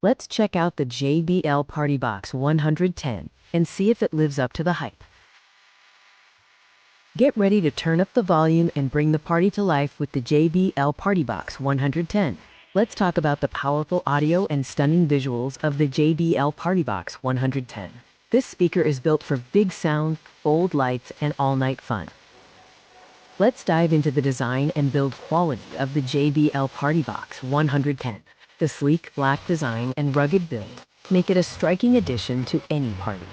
Let's check out the JBL PartyBox 110 and see if it lives up to the hype. Get ready to turn up the volume and bring the party to life with the JBL PartyBox 110. Let's talk about the powerful audio and stunning visuals of the JBL PartyBox 110. This speaker is built for big sound, bold lights, and all-night fun. Let's dive into the design and build quality of the JBL PartyBox 110. The sleek black design and rugged build make it a striking addition to any party.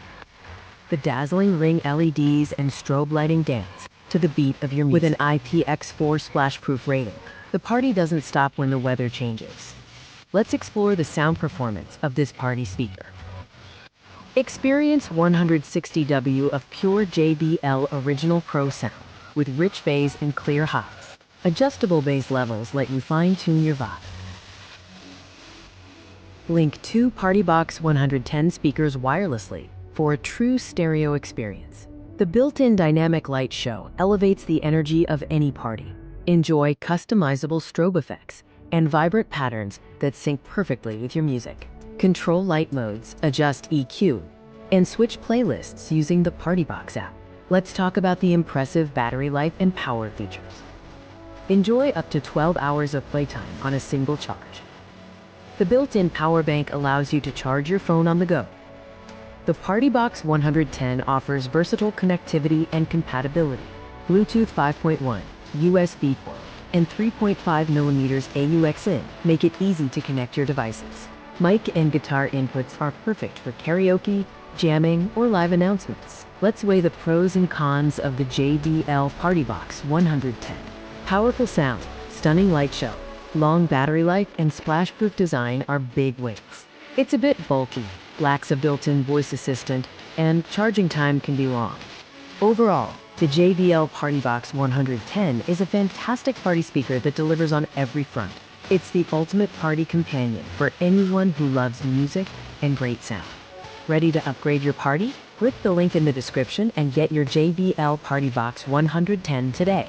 The dazzling ring LEDs and strobe lighting dance to the beat of your music. With an IPX4 splashproof rating, the party doesn't stop when the weather changes. Let's explore the sound performance of this party speaker. Experience 160W of pure JBL Original Pro Sound with rich bass and clear highs. Adjustable bass levels let you fine-tune your vibe. Link 2 PartyBox 110 speakers wirelessly for a true stereo experience. The built-in dynamic light show elevates the energy of any party. Enjoy customizable strobe effects and vibrant patterns that sync perfectly with your music. Control light modes, adjust EQ, and switch playlists using the PartyBox app. Let's talk about the impressive battery life and power features. Enjoy up to 12 hours of playtime on a single charge. The built-in power bank allows you to charge your phone on the go. The PartyBox 110 offers versatile connectivity and compatibility. Bluetooth 5.1, USB 4, and 3.5mm AUX in make it easy to connect your devices. Mic and guitar inputs are perfect for karaoke, jamming, or live announcements. Let's weigh the pros and cons of the JBL PartyBox 110. Powerful sound, stunning light show, long battery life, and splashproof design are big wins. It's a bit bulky, lacks a built-in voice assistant, and charging time can be long. Overall, the JBL PartyBox 110 is a fantastic party speaker that delivers on every front. It's the ultimate party companion for anyone who loves music and great sound. Ready to upgrade your party? Click the link in the description and get your JBL PartyBox 110 today.